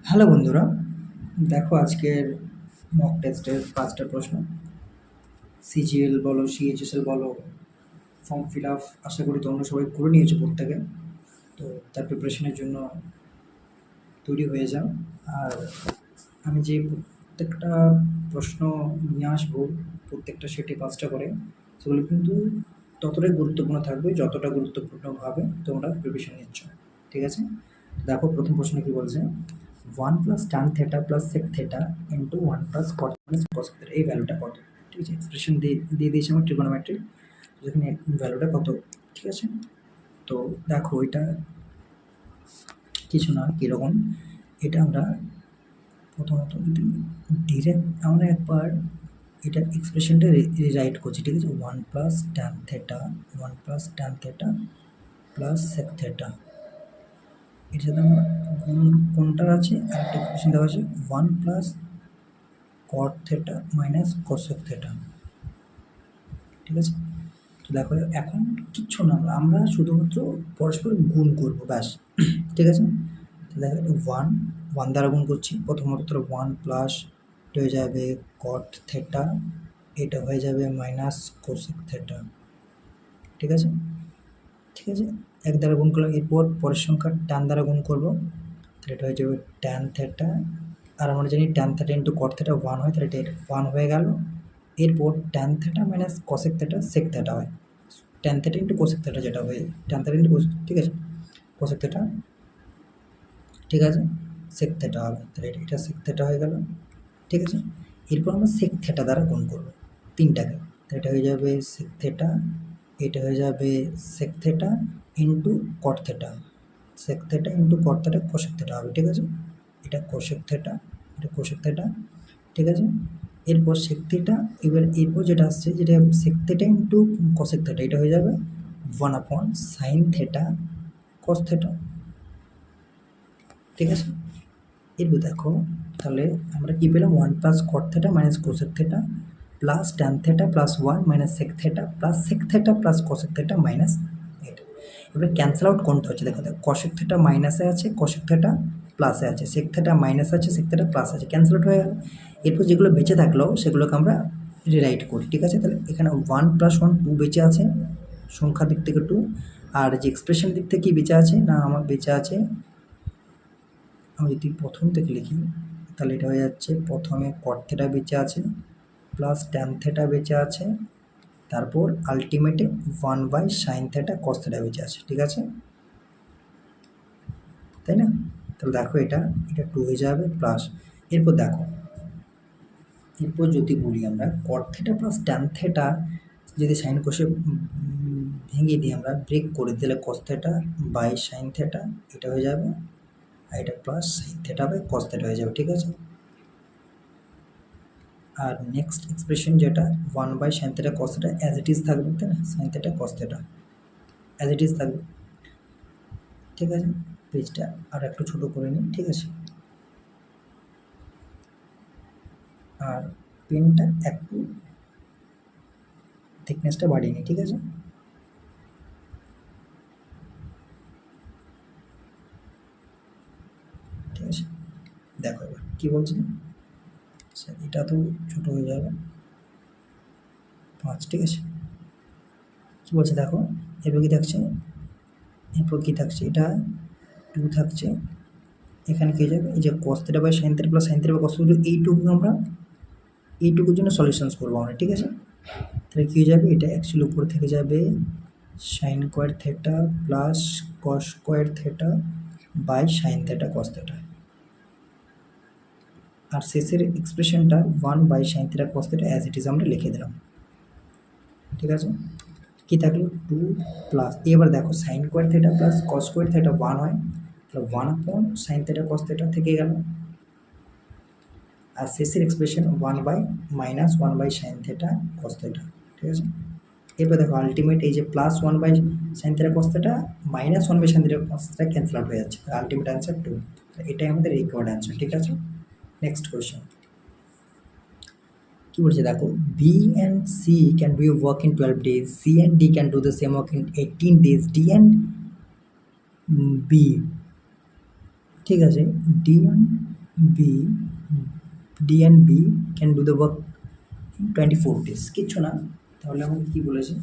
Hello বন্ধুরা, দেখো আজকের মক টেস্টের 5টা প্রশ্ন। সিজিএল বলো, সিএইচএসএল বলো, ফর্ম ফিল আপ আশা করি তোমরা সবাই করে নিয়েছো প্রত্যেকে। তো তার প্রিপারেশনের জন্য তৈরি হয়ে যাও। আর আমি যে প্রত্যেকটা প্রশ্ন নিয়ে আসবো, প্রত্যেকটা সেটে 5টা করে, সেগুলো কিন্তু ততটাই গুরুত্বপূর্ণ থাকবে যতটা গুরুত্বপূর্ণভাবে তোমরা প্রিপারেশন নিচ্ছ। ঠিক আছে? দেখো প্রথম প্রশ্ন কি বলছে, 1 + tan θ + sec θ ইন্টু 1 + cos θ, এই ভ্যালুটা কত? ঠিক আছে, এক্সপ্রেশন দিয়ে দিয়েছে আমার ট্রিগোনোমেট্রি, যেখানে ভ্যালুটা কত। ঠিক আছে, তো দেখো এটা কিছু না, কীরকম এটা আমরা প্রথমত যদি ডিরেক্ট আমরা একবার এটা এক্সপ্রেশনটা রিরাইট করছি। ঠিক আছে, 1 + tan θ + sec θ, এর সাথে আমরা গুণ কোনটা আছে, আরেকটা এক্সপ্রেশন দেওয়া আছে 1 + cot θ - cosec θ। ঠিক আছে, তো দেখো এখন কিচ্ছু না, আমরা শুধুমাত্র পরস্পর গুণ করবো, ব্যাস। ঠিক আছে, তো দেখো ওয়ান ওয়ান দ্বারা গুণ করছি, প্রথমত 1 + হয়ে যাবে cot θ, এটা হয়ে যাবে -cosec θ। ঠিক আছে, ঠিক আছে, এক দ্বারা গুণ করলাম, এরপর পরের সংখ্যা tan দ্বারা গুণ করবো, তাহলে এটা হয়ে যাবে tan θ। আর আমরা জানি tan θ ইন্টু cot θ 1 হয়, তাহলে এটা 1 হয়ে গেল। এরপর tan θ - cosec θ sec θ হয়, tan θ ইন্টু cosec θ যেটা হয়ে tan θ ইন্টু ঠিক আছে, cosec θ, ঠিক আছে, sec θ হবে, তাহলে এটা sec θ হয়ে গেল। ঠিক আছে, এরপর আমরা sec θ দ্বারা গুণ করবো তিনটাকে, তাহলে এটা হয়ে যাবে sec θ, এটা হয়ে যাবে sec θ into cot θ, sec θ into cot θ cosec θ হবে। ঠিক আছে, এটা cosec θ, এটা cosec θ। ঠিক আছে, এরপর sec θ, এরপর যেটা আসছে, যেটা sec θ ইন্টু cosec θ, এটা হয়ে যাবে 1/sin θ cos θ। ঠিক আছে, এরপর দেখো তাহলে আমরা কি পেলাম, 1 + cot θ - cosec θ plus tan θ plus 1 - sec θ plus sec θ plus cosec θ minus এটা। এবারে ক্যান্সেল আউট কোনটা হচ্ছে, দেখো cosec θ মাইনাসে আছে, cosec θ প্লাসে আছে, sec θ মাইনাস আছে, sec θ প্লাস আছে, ক্যান্সেল আউট হয়ে গেল। এরপর যেগুলো বেঁচে থাকলো সেগুলোকে আমরা রিরাইট করি। ঠিক আছে, তাহলে এখানে 1 + 1 2 বেঁচে আছে, সংখ্যার দিক থেকে 2, আর যে এক্সপ্রেশন দিক থেকে কি বেঁচে আছে না, আমার বেঁচে আছে, আমি যদি প্রথম থেকে লিখি তাহলে এটা হয়ে যাচ্ছে, প্রথমে cot θ বেঁচে আছে, প্লাস tan θ বেঁচে আছে, তারপর আলটিমেটে 1/sin θ cos θ বেঁচে আছে। ঠিক আছে, তাই না? তাহলে দেখো এটা 2 হয়ে যাবে প্লাস, এরপর দেখো, এরপর যদি বলি আমরা cot θ প্লাস tan θ যদি সাইন কোষে ভেঙে দিই, আমরা ব্রেক করে দিলে cos θ বাই sin θ, এটা হয়ে যাবে, আর এটা প্লাস sin θ বাই cos θ হয়ে যাবে। ঠিক আছে, আর নেক্সট এক্সপ্রেশন যেটা 1/sin θ cos θ as it is থাকবে, তাই না, sin θ cos θ as it is থাকবে। ঠিক আছে, পেজটা আর একটু ছোটো করে নিই। ঠিক আছে, আর পেনটা একটু থিকনেসটা বাড়িয়ে নিই। ঠিক আছে, ঠিক আছে, দেখো এবার কী বলছে, এটা তো ছোটো হয়ে যাবে 5। ঠিক আছে, কী বলছে দেখো, এরপর কী থাকছে, এরপর কী থাকছে, এটা 2 থাকছে, এখানে কী যাবে, এই যে cos θ by sin θ plus sin θ by cos θ, এইটুকু আমরা এইটুকুর জন্য সলিউশনস করবো আমরা। ঠিক আছে, তাহলে কী হয়ে যাবে, এটা অ্যাকচুয়ালি উপর থেকে যাবে sin square θ plus cos square θ by sin θ cos θ, আর শেষের এক্সপ্রেশনটা 1/sin θ cos θ as it is আমরা লিখে দিলাম। ঠিক আছে, কী থাকলো 2 প্লাস, এবার দেখো sin square θ plus cos square θ 1 হয়, তাহলে 1/sin θ cos θ থেকে গেল, আর শেষের এক্সপ্রেশন 1/-1/sin θ cos θ। ঠিক আছে, এরপর দেখো আলটিমেট এই যে plus 1/sin θ cos θ minus 1/sin θ cos θ cancel out হয়ে যাচ্ছে, আলটিমেট অ্যান্সার 2। এটাই আমাদের রিকোয়ার্ড অ্যান্সার। ঠিক আছে, নেক্সট কোয়েশ্চেন কি বলছে দেখো, B and C can do work in 12 days, C and D can do the same work in 18 days, D and B, ঠিক আছে, D and B D and B can do the work in 24 days। কিচ্ছু না, তাহলে আমাকে কী বলেছে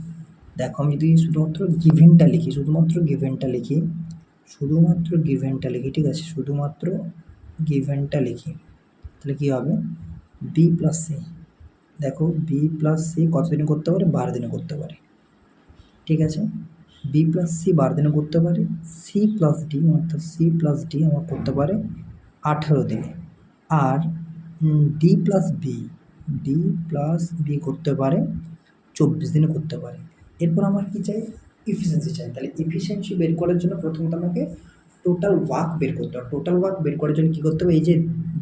দেখো, আমি যদি শুধুমাত্র গিভেনটা লিখি, শুধুমাত্র গিভেনটা লিখি, ঠিক আছে, শুধুমাত্র গিভেনটা লিখি, তাহলে কী হবে, বি প্লাস সি, দেখো বি প্লাস সি কত দিনে করতে পারে, 12 দিনে করতে পারে, ঠিক আছে, বি প্লাস সি 12 দিনে করতে পারে, সি প্লাস ডি অর্থাৎ সি প্লাস ডি আমার করতে পারে 18 দিনে, আর ডি প্লাস বি করতে পারে 24 দিনে করতে পারে। এরপর আমার কী চাই, ইফিসিয়েন্সি চাই। তাহলে ইফিসিয়েন্সি বের করার জন্য প্রথমত আমাকে টোটাল ওয়ার্ক বের করতে হবে। টোটাল ওয়ার্ক বের করার জন্য কী করতে হবে, এই যে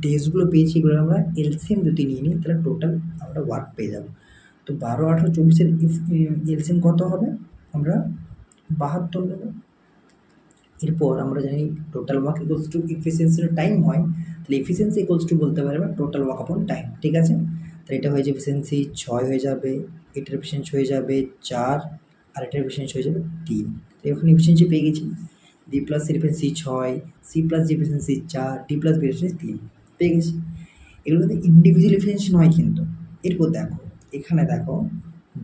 ডেজগুলো পেয়েছি এগুলো আমরা এলসিএম যদি নিয়ে নিই তাহলে টোটাল আমরা ওয়ার্ক পেয়ে যাব। তো 12, 18, 24-এর এলসিএম কত হবে, আমরা 72 নেব। এরপর আমরা জানি টোটাল ওয়ার্ক ইকুয়ালস টু ইফিসিয়েন্সির টাইম হয়, তাহলে এফিসিয়েন্সি ইকুয়ালস টু বলতে পারবে টোটাল ওয়ার্ক আপন টাইম, ঠিক আছে। তাহলে এটা হয়ে যাবে এফিসিয়েন্সি 6 হয়ে যাবে, এটার এফিসিয়েন্সি হয়ে যাবে 4, আর এটার এফিসিয়েন্সি হয়ে যাবে 3। তো এখানে এফিসিয়েন্সি পেয়ে গেছি, B plus C efficiency 6, C plus D efficiency 4, D plus B efficiency 3 পেয়ে গেছি। এগুলো কিন্তু ইন্ডিভিজুয়াল এফিসিয়েন্সি নয় কিন্তু। এরপর দেখো, এখানে দেখো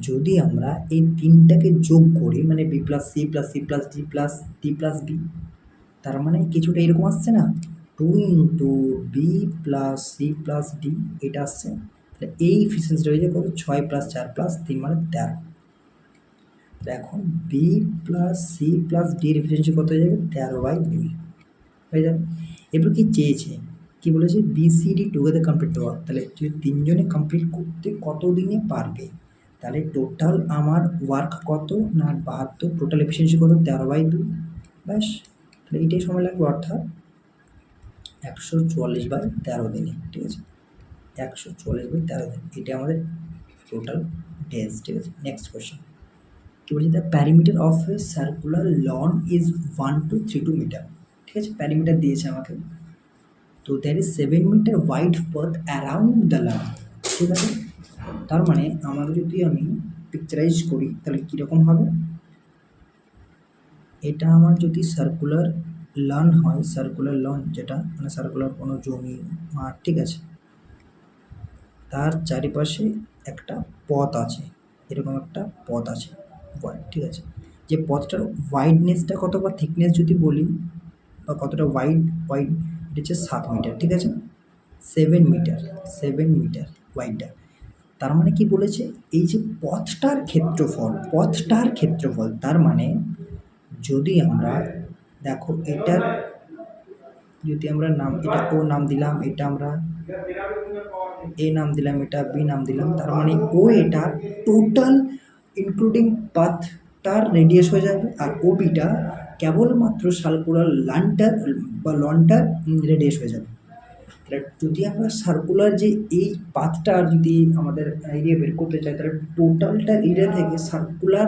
যদি আমরা এই তিনটাকে যোগ করি, মানে B plus C plus C plus D plus B, তার মানে কিছুটা এরকম আসছে না, 2 into B plus C plus D, এটা আসছে। তাহলে এই এফিসিয়েন্সিটা হয়ে যাবে কত, 6 প্লাস 4 প্লাস 3 মানে 13। তাহলে এখন বি প্লাস সি প্লাস ডির এফিসিয়েন্সি কত হয়ে যাবে, 13/2 হয়ে যাবে। এরপর কি চেয়েছে, কি বলেছে, BCD together complete the work. তাহলে যদি তিনজনে কমপ্লিট করতে কত দিনে পারবে, তাহলে টোটাল আমার ওয়ার্ক কত না 72, টোটাল এফিসিয়েন্সি কত, 13/2, ব্যাস। তাহলে এটাই সময় লাগবে, অর্থাৎ 144/13 দিনে, ঠিক আছে, 144/13 দিন, এটা আমাদের টোটাল ডেজ, ঠিক আছে। নেক্সট কোয়েশ্চেন কি বলছি, the perimeter of a circular lawn is 1 to 32 metre, ঠিক আছে, প্যারিমিটার দিয়েছে আমাকে। তো there is 7 metre wide path around the lawn, ঠিক আছে। তার মানে আমাকে যদি আমি পিকচারাইজ করি তাহলে কীরকম হবে, এটা আমার যদি সার্কুলার লন হয়, সার্কুলার লন যেটা মানে সার্কুলার কোনো জমি মাঠ, ঠিক আছে, তার চারিপাশে একটা পথ আছে, এরকম একটা পথ আছে, ঠিক আছে, যে পথটার ওয়াইডনেসটা কত বা থিকনেস যদি বলি বা কতটা ওয়াইড এটা হচ্ছে 7 মিটার, ঠিক আছে, 7 মিটার ওয়াইডটা। তার মানে কি বলেছে, এই যে পথটার ক্ষেত্রফল, তার মানে যদি আমরা দেখো এটার যদি আমরা নাম, এটা ও নাম দিলাম, এটা আমরা এ নাম দিলাম, এটা বি নাম দিলাম, তার মানে ও এটা টোটাল ইনক্লুডিং পাথটার রেডিয়াস হয়ে যাবে, আর ও বিটা কেবলমাত্র সার্কুলার লনটার রেডিয়াস হয়ে যাবে। তাহলে যদি আমরা সার্কুলার যে এই পাথটা যদি আমাদের এরিয়া বের করতে চাই, তাহলে টোটালটার এরিয়া থেকে সার্কুলার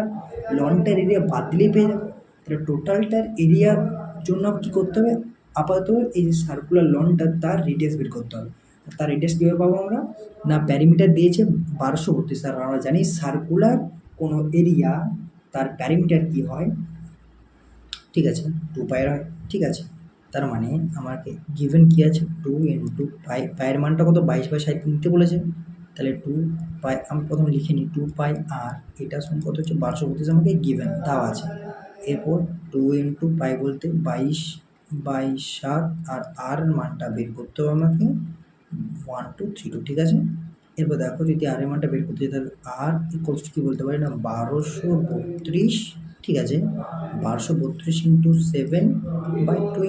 লনটার এরিয়া বাদ দিলেই পেয়ে যাবে। তাহলে টোটালটার এরিয়ার জন্য কী করতে হবে, আপাতত এই যে সার্কুলার লনটা তার রেডিয়াস বের করতে হবে। তার রেডিয়াস কীভাবে পাবো আমরা, না প্যারিমিটার দিয়েছে 1232, আর আমরা জানি সার্কুলার কোনো এরিয়া তার প্যারিমিটার কী হয়, ঠিক আছে, 2 পায়ের হয়, ঠিক আছে। তার মানে আমাকে গিভেন কী আছে, 2 ইন্টু পাই, পায়ের মানটা কত, 22/60 নিতে বলেছে। তাহলে 2 পাই আমি প্রথম লিখে নিই, 2 পাই আর এটা সমান কত হচ্ছে 1232 আমাকে গিভেন দেওয়া আছে। এরপর 2 ইন্টু পাই বলতে 22/7, আর মানটা বের করতে হবে আমাকে 1232, ঠিক আছে। এরপর দেখো যদি আর এর মানটা বের করতে চাই তাহলে আর ইকুয়ালস টু কী বলতে পারি না, 1232, ঠিক আছে, 1232 ইন্টু 7/2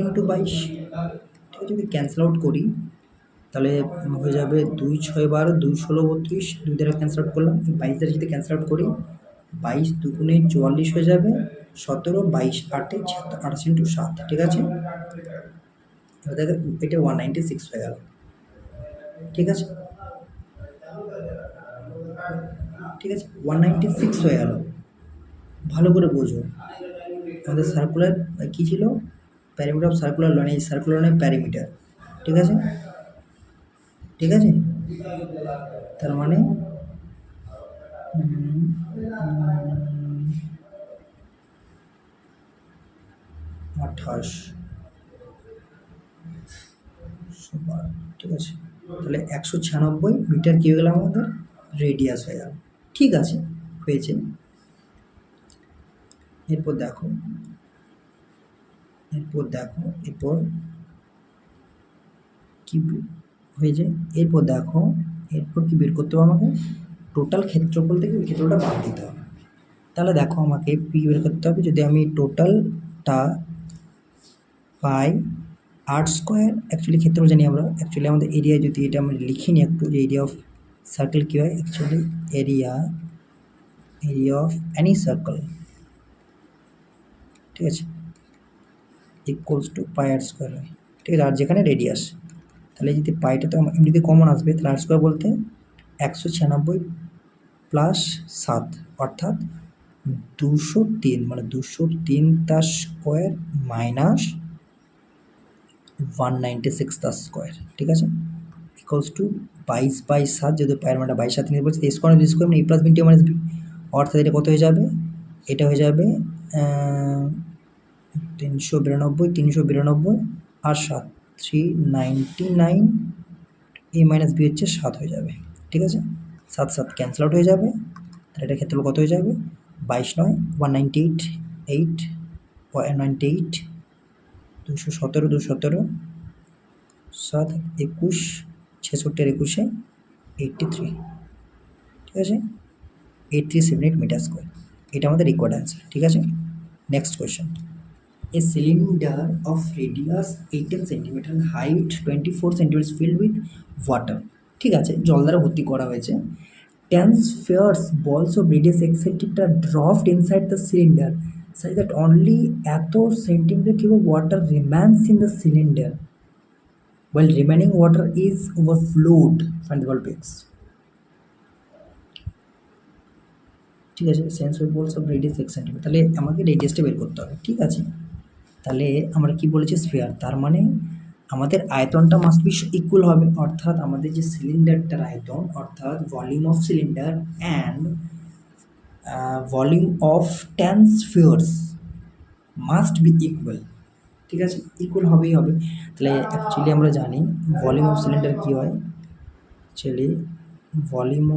ইন্টু 22, ঠিক আছে। যদি ক্যান্সেল আউট করি তাহলে হয়ে যাবে 2 6 12, 2 16 32, 2 দ্বারা ক্যান্সেল আউট করলাম, 22 দ্বারা যদি ক্যান্সেল আউট করি 22 দুগুণে 44 হয়ে যাবে, 17, 22 8 28 ইন্টু 7, ঠিক আছে। এবার দেখো এটা 196 হয়ে গেল, ঠিক আছে, ঠিক আছে, 196 হয়ে গেল। ভালো করে বোঝো, আমাদের সার্কুলার কী ছিল, প্যারিমিটার অফ সার্কুলার লন, এই সার্কুলার লনের প্যারিমিটার, ঠিক আছে, ঠিক আছে। তার মানে 28 112, ঠিক আছে। তাহলে 196 মিটার কী হয়ে গেল আমাদের রেডিয়াস হয়ে গেল। ঠিক আছে, হয়েছে। এরপর দেখো কি হয়েছে। এরপর দেখো এরপর কি বের করতে হবে আমাকে, টোটাল ক্ষেত্রফল থেকে ওই ক্ষেত্রটা বাদ দিতে হবে। তাহলে দেখো আমাকে পি বের করতে হবে। যদি আমি টোটালটা পাই আর স্কোয়ার, অ্যাকচুয়ালি ক্ষেত্রফল জানি আমরা, অ্যাকচুয়ালি আমাদের এরিয়া যদি এটা আমরা লিখি নি একটু, যে এরিয়া অফ সার্কেল কী হয়, actually area of any circle, ঠিক আছে, equals to pi r square হয়, ঠিক আছে, আর যেখানে রেডিয়াস। তাহলে যদি পাইটা তো এমনিতে কমন আসবে, তাহলে আর স্কোয়ার বলতে 196 প্লাস 7 অর্থাৎ 203, মানে 203 তার স্কোয়ার মাইনাস 196 তার স্কোয়ার, ঠিক আছে, ইকুয়ালস টু 22/7, যেহেতু পায়ের মানটা 22/7 নিয়ে বলছে, এ স্কোয়ার বি স্কোয়ার মানে A plus B into minus B, অর্থাৎ এটা কত হয়ে যাবে, এটা হয়ে যাবে 392 আর 7 399, এ মাইনাস বি হচ্ছে 7 হয়ে যাবে, ঠিক আছে, 7 7 ক্যান্সেল আউট হয়ে যাবে। তাহলে এটা ক্ষেত্রফল কত হয়ে যাবে, 22 9 198 8 198 217 217 7 21 66 আর 21 83, ঠিক আছে, 8378 মিটার স্কোয়ার, এটা আমাদের রিকোয়ার্ড অ্যান্সার, ঠিক আছে। Next question, A cylinder of radius 18 centimetre, height 24 centimetre, filled with water, ঠিক আছে, জল দ্বারা ভর্তি করা হয়েছে। 10 spheres balls of radius x centimeter dropped inside the cylinder such that only এত centimetre cube of water remains in the cylinder while remaining water is overflowed. Find the value of x. ঠিক আছে, sense with বলস of radius x centimetre, তাহলে আমাকে রেডিয়াসটা বের করতে হবে, ঠিক আছে। তাহলে আমরা কি বলেছি, স্ফিয়ার, তার মানে আমাদের আয়তনটা মাস্ট বি ইকুয়াল হবে, অর্থাৎ আমাদের যে সিলিন্ডারটার আয়তন, অর্থাৎ volume of cylinder and volume of 10 spheres must be equal, ঠিক আছে, ইকুয়াল হবেই হবে। তাহলে অ্যাকচুয়ালি আমরা জানি ভলিউম অফ সিলিন্ডার কী হয়, অ্যাকচুয়ালি ভলিউম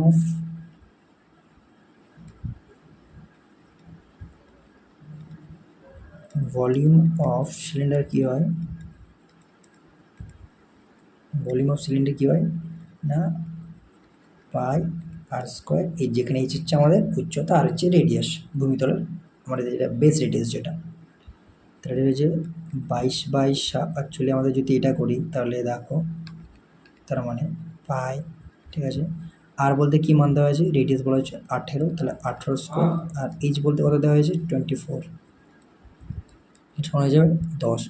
অফ সিলিন্ডার কী হয়, ভলিউম অফ সিলিন্ডার কী হয় না, পাই আর স্কোয়ার, এই যেখানে এইচ হচ্ছে আমাদের উচ্চতা আর হচ্ছে রেডিয়াস ভূমিতলের, আমাদের যেটা বেস রেডিয়াস যেটা, তাহলে হচ্ছে 22/7, অ্যাকচুয়ালি আমাদের যদি এটা করি তাহলে দেখো, তার মানে পাই, ঠিক আছে, আর বলতে কী মান দেওয়া হয়েছে, রেডিয়াস বলা হচ্ছে 18, তাহলে 18 স্কোয়ার, আর এইচ বলতে কত দেওয়া হয়েছে 24, এটা হয়ে যাবে 10।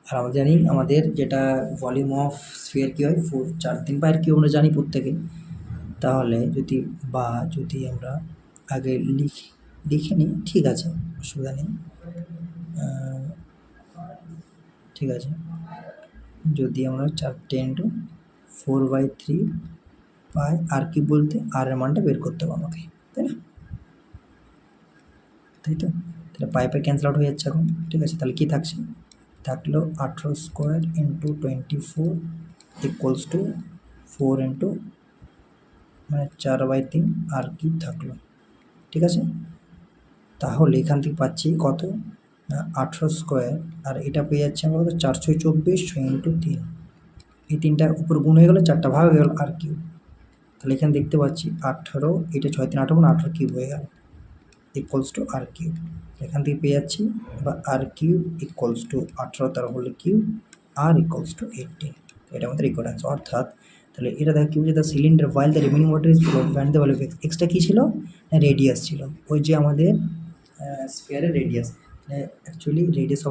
আর আমরা জানি আমাদের যেটা ভলিউম অফ স্ফিয়ার কী হয়, 4 4 3 পায়ের কিউব আমরা জানি প্রত্যেকে। তাহলে যদি আমরা আগে লিখে নিই, ঠিক আছে, অসুবিধা নেই, ঠিক আছে, যদি আমরা 4/3 পাই, আর কি বলতে আর এর মানটা বের করতে হবে আমাকে, তাই না, তাই তো, তাহলে পাই ক্যান্সেল আউট হয়ে যাচ্ছে এখন, ঠিক আছে। তাহলে কী থাকলো 18 square into 24 equals to 4 into মানে 4/3, আর কি থাকলো, ঠিক আছে। তাহলে এখান থেকে পাচ্ছি কত না 18 স্কোয়ার, আর এটা পেয়ে যাচ্ছে আমরা কত 424 ইন্টু 3, এই তিনটার উপর গুণ হয়ে গেলো, 4টা ভাগ হয়ে গেল আর কিউব। তাহলে এখানে দেখতে পাচ্ছি 18, এটা 6 3 18 18 কিউব হয়ে গেল, ইকুয়ালস টু আর কিউব। এখান থেকে পেয়ে যাচ্ছি বা আর কিউব ইকুয়ালস টু 18 তার whole cube r equals to 18, এটা আমাদের রিকোয়ার্ড অ্যান্সার। অর্থাৎ তাহলে এটা দেখা কিউব যে the cylinder while the remaining water is flowed, find the value of X. এক্সটা কী ছিল, রেডিয়াস ছিল, ওই যে আমাদের স্ফিয়ারের radius, actually radius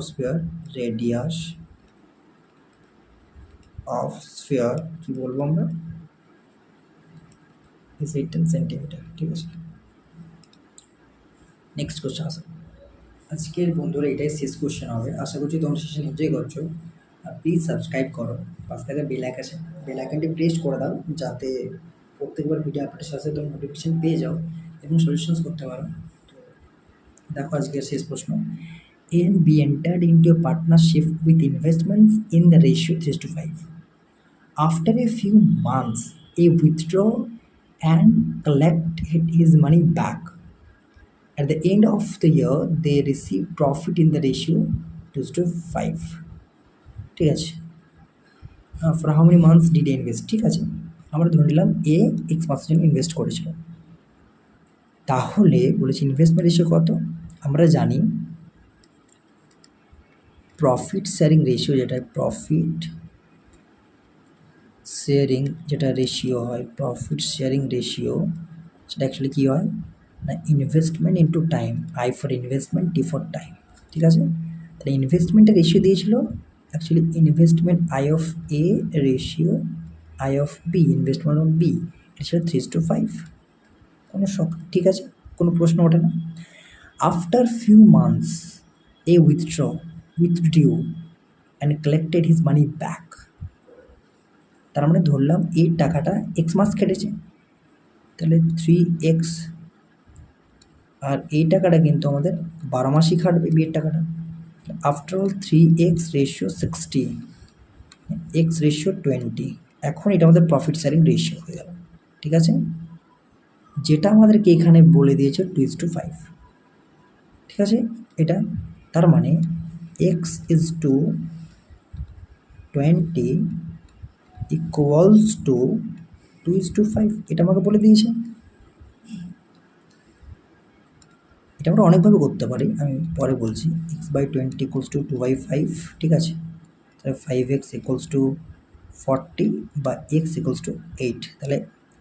of sphere, কী বলবো আমরা, ইজ 18 সেন্টিমিটার, ঠিক আছে। নেক্সট কোশ্চেন আসে, আজকের বন্ধুরা এটাই শেষ কোশ্চেন হবে, আশা করছি তোমরা সেশন এনজয় করছো। প্লিজ সাবস্ক্রাইব করো, পাশ থেকে বেল আইকনটি প্রেস করে দাও, যাতে প্রত্যেকবার ভিডিও আপলোডের সাথে তোমরা নোটিফিকেশন পেয়ে যাও এবং সলিউশনস করতে পারো। তো দেখো আজকের শেষ প্রশ্ন, A and B entered into a partnership with investments in the ratio 3:5, after a few months a withdraw and collect his money back. At the end of the year they receive profit in the ratio 2:5. ঠিক আছে, for how many months did invest, ঠিক আছে, আমরা ধরে নিলাম এ x মাসের জন্য invest করেছিল। তাহলে বলেছি ইনভেস্টমেন্ট রেশিও কত, আমরা জানি প্রফিট শেয়ারিং রেশিও, যেটা প্রফিট শেয়ারিং যেটা রেশিও হয়, প্রফিট শেয়ারিং রেশিও, সেটা অ্যাকচুয়ালি কী হয় না investment into time, I for investment, T for time, ঠিক আছে। তাহলে ইনভেস্টমেন্টের রেশিও দিয়েছিল actually investment I of A ratio I of B, investment of B, এটা ছিল 3:5। কোনো শখ, ঠিক আছে, কোনো প্রশ্ন ওঠে না। After few months A উইথড্রিউ and collected his money back. তার মানে ধরলাম এই টাকাটা এক্স মাস কেটেছে, তাহলে 3x, আর এই টাকাটা কিন্তু আমাদের 12 মাসই খাটবে বিয়ের টাকাটা। After all 3x ratio 60, x ratio 20, এখন এটা আমাদের প্রফিট শেয়ারিং রেশিও হয়ে গেল, ঠিক আছে, যেটা আমাদেরকে এখানে বলে দিয়েছে 2:5, ঠিক আছে। এটা তার মানে x:20 ইকুয়ালস টু 2:5, এটা আমাকে বলে দিয়েছে। এটা আমরা অনেকভাবে করতে পারি, আমি পরে বলছি। x/20 ইকুয়ালস টু 2/5, ঠিক আছে, তাহলে 5x ইকুয়ালস টু 40 বা x ইকুয়ালস টু 8, তাহলে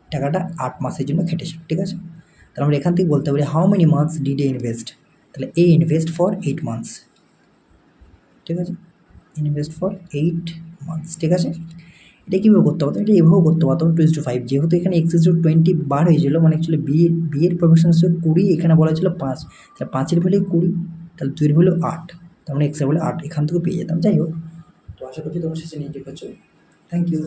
টাকাটা 8 মাসের জন্য খেটেছে, ঠিক আছে। তাহলে আমরা এখান থেকে বলতে পারি how many months did A invest, তাহলে এ ইনভেস্ট ফর 8 মান্থস, ঠিক আছে, ইনভেস্ট ফর 8 মান্থস, ঠিক আছে। এটা কীভাবে করতে পারতাম, এটা এভাবেও করতে পারতাম 2:5, যেহেতু এখানে x:20 বার হয়েছিল, মানে অ্যাকচুয়ালি বিয়ের প্রফেশন ছিল 20, এখানে বলা ছিল 5, তাহলে 5-এর ভ্যালু 20, তাহলে 2-এর ভ্যালু 8, তার মানে x-এর ভ্যালু 8 এখান থেকে পেয়ে যেতাম। যাই হোক, তো আশা করছি তোমরা শেষে নিয়ে যেতে পারছো। Thank you.